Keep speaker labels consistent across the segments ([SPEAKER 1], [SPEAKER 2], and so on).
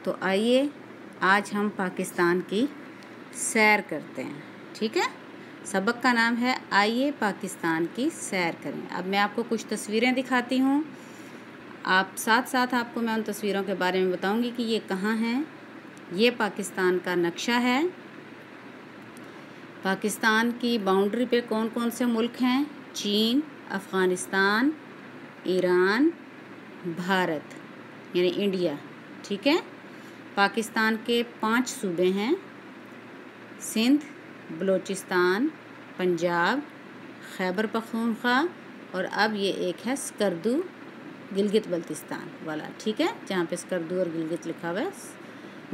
[SPEAKER 1] तो आइए आज हम पाकिस्तान की सैर करते हैं। ठीक है, सबक का नाम है आइए पाकिस्तान की सैर करें। अब मैं आपको कुछ तस्वीरें दिखाती हूँ, आप साथ साथ आपको मैं उन तस्वीरों के बारे में बताऊँगी कि ये कहाँ हैं। ये पाकिस्तान का नक्शा है। पाकिस्तान की बाउंड्री पे कौन कौन से मुल्क हैं? चीन, अफ़गानिस्तान, ईरान, भारत यानी इंडिया। ठीक है, पाकिस्तान के 5 सूबे हैं: सिंध, बलूचिस्तान, पंजाब, खैबर पख्तूनख्वा और अब ये एक है स्कर्दू गिलगित बल्तिस्तान वाला। ठीक है, जहाँ पे स्कर्दू और गिलगित लिखा हुआ है,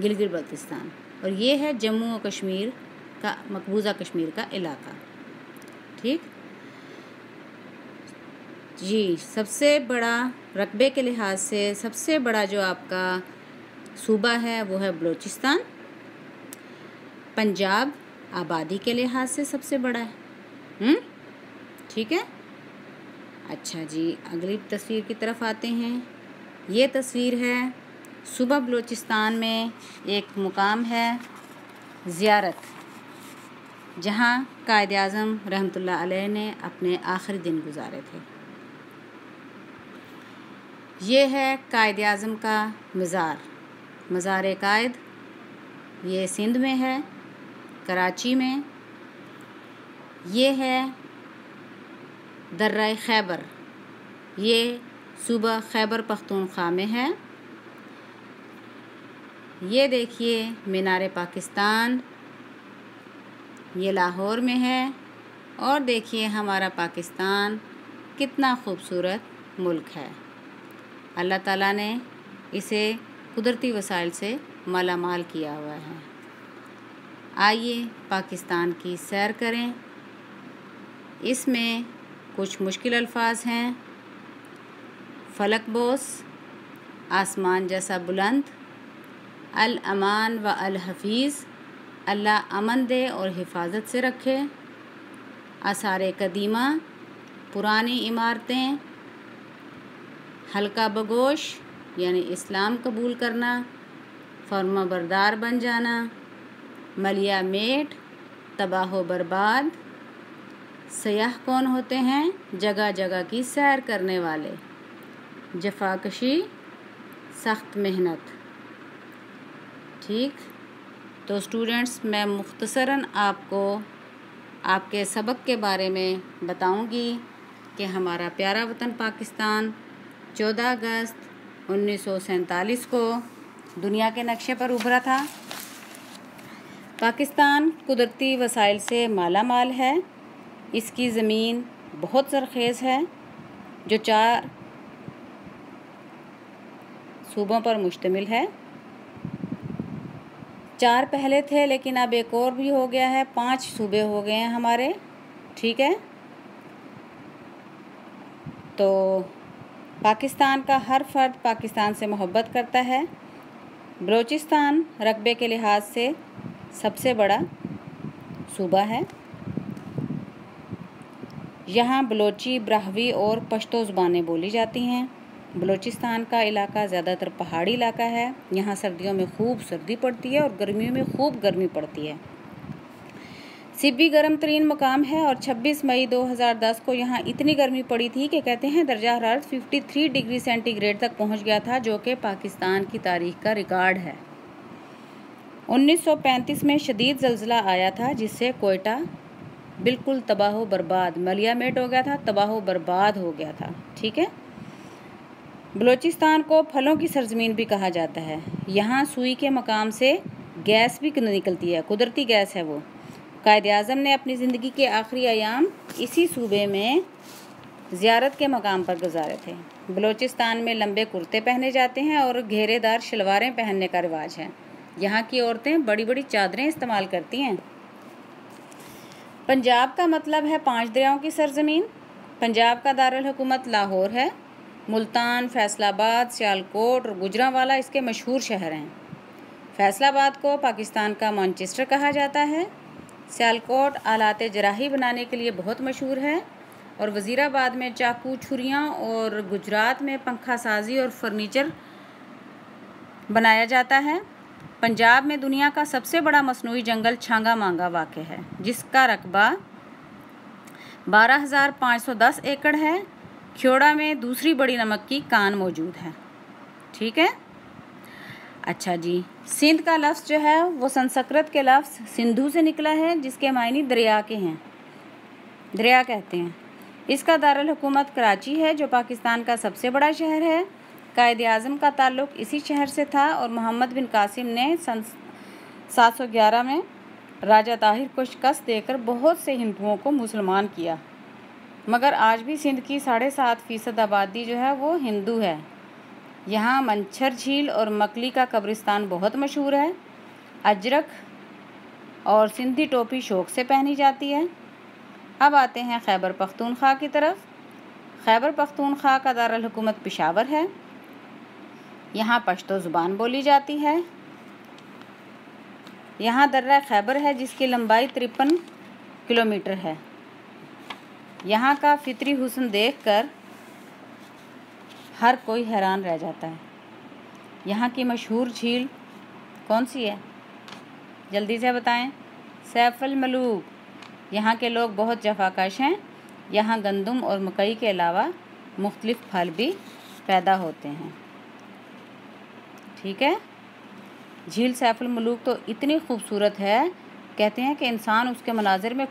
[SPEAKER 1] गिलगित बल्तिस्तान। और ये है जम्मू और कश्मीर का, मकबूजा कश्मीर का इलाका। ठीक जी, सबसे बड़ा रकबे के लिहाज से सबसे बड़ा जो आपका सूबा है वो है बलूचिस्तान। पंजाब आबादी के लिहाज से सबसे बड़ा है। ठीक है, अच्छा जी, अगली तस्वीर की तरफ आते हैं। ये तस्वीर है सूबा बलूचिस्तान में एक मुकाम है ज़ियारत, जहाँ कायद आज़म रहमतुल्लाह अलैह ने अपने आखिरी दिन गुजारे थे। ये है कायद आज़म का मज़ार, मज़ार कायद। ये सिंध में है, कराची में। ये है दर्रा खैबर, ये सूबा खैबर पख्तूनख्वा में है। ये देखिए मीनार पाकिस्तान, ये लाहौर में है। और देखिए हमारा पाकिस्तान कितना खूबसूरत मुल्क है। अल्लाह ताला ने इसे कुदरती वसाइल से मालामाल किया हुआ है। आइए पाकिस्तान की सैर करें। इसमें कुछ मुश्किल अल्फाज हैं: फलक बोस, आसमान जैसा बुलंद, अल अमान व अल हफीज़, अल्लाह अमन दे और हिफाजत से रखे, आसार कदीमा, पुरानी इमारतें, हल्का बगोश यानी इस्लाम कबूल करना, फर्माबरदार बन जाना, मलिया मेट, तबाह बर्बाद। सयाह कौन होते हैं? जगह जगह की सैर करने वाले, जफाकशी, सख्त मेहनत। ठीक, तो स्टूडेंट्स, मैं मुख्तसरन आपको आपके सबक के बारे में बताऊंगी कि हमारा प्यारा वतन पाकिस्तान 14 अगस्त 1947 को दुनिया के नक्शे पर उभरा था। पाकिस्तान कुदरती वसाइल से माला माल है। इसकी ज़मीन बहुत ज़रख़ेज़ है, जो 4 सूबों पर मुश्तमिल है। 4 पहले थे, लेकिन अब एक और भी हो गया है, 5 सूबे हो गए हैं हमारे। ठीक है, तो पाकिस्तान का हर फ़र्द पाकिस्तान से मोहब्बत करता है। बलूचिस्तान रकबे के लिहाज से सबसे बड़ा सूबा है। यहाँ बलोची, ब्राहवी और पश्तो ज़ुबानें बोली जाती हैं। बलूचिस्तान का इलाका ज़्यादातर पहाड़ी इलाका है। यहाँ सर्दियों में खूब सर्दी पड़ती है और गर्मियों में खूब गर्मी पड़ती है। सिब्बी गर्म तरीन मकाम है और 26 मई 2010 को यहाँ इतनी गर्मी पड़ी थी कि कहते हैं दर्जा हरारत 53 डिग्री सेंटीग्रेड तक पहुँच गया था, जो कि पाकिस्तान की तारीख का रिकॉर्ड है। 1935 में शदीद ज़ल्ज़ला आया था, जिससे कोयटा बिल्कुल तबाह बर्बाद, मलियामेट हो गया था, तबाह बर्बाद हो गया था। ठीक है, बलूचिस्तान को फलों की सरजमीन भी कहा जाता है। यहाँ सुई के मकाम से गैस भी निकलती है, कुदरती गैस है वो। कायद आज़म ने अपनी ज़िंदगी के आखिरी अयाम इसी सूबे में ज़ियारत के मकाम पर गुजारे थे। बलूचिस्तान में लंबे कुर्ते पहने जाते हैं और घेरेदार शलवारें पहनने का रिवाज है। यहाँ की औरतें बड़ी बड़ी चादरें इस्तेमाल करती हैं। पंजाब का मतलब है 5 दरियाओं की सरजमीन। पंजाब का दारुल हुकूमत लाहौर है। मुल्तान, फैसलाबाद, सियालकोट और गुजरांवाला इसके मशहूर शहर हैं। फैसलाबाद को पाकिस्तान का मैनचेस्टर कहा जाता है। सियालकोट आलात जराही बनाने के लिए बहुत मशहूर है और वज़ीराबाद में चाकू, छुरियाँ और गुजरात में पंखा साजी और फर्नीचर बनाया जाता है। पंजाब में दुनिया का सबसे बड़ा मसनूई जंगल छांगा मांगा वाक़ है, जिसका रकबा 12,510 एकड़ है। ख्योड़ा में दूसरी बड़ी नमक की कान मौजूद है। ठीक है। अच्छा जी, सिंध का लफ्ज़ जो है वो संस्कृत के लफ्ज़ सिंधु से निकला है, जिसके मायने दरिया के हैं, दरिया कहते हैं। इसका दारुल हुकूमत कराची है, जो पाकिस्तान का सबसे बड़ा शहर है। कायद आज़म का ताल्लुक़ इसी शहर से था और मोहम्मद बिन कासिम ने सन 711 में राजा ताहिर को शिकस्त देकर बहुत से हिंदुओं को मुसलमान किया। मगर आज भी सिंध की 7.5% आबादी जो है वो हिंदू है। यहाँ मंछर झील और मकली का कब्रिस्तान बहुत मशहूर है। अजरक और सिंधी टोपी शौक़ से पहनी जाती है। अब आते हैं खैबर पख्तूनख्वा की तरफ। खैबर पख्तूनख्वा का दारुल हुकूमत पेशावर है। यहाँ पश्तो ज़ुबान बोली जाती है। यहाँ दर्रा खैबर है, जिसकी लंबाई 53 किलोमीटर है। यहाँ का फितरी हुस्न देखकर हर कोई हैरान रह जाता है। यहाँ की मशहूर झील कौन सी है, जल्दी से बताएं। सैफुल मलूक। यहाँ के लोग बहुत जफाकश हैं। यहाँ गंदम और मकई के अलावा मुख्तलिफ फल भी पैदा होते हैं। ठीक है। झील सैफुल मलूक तो इतनी खूबसूरत है, कहते हैं कि इंसान उसके मनाज़िर में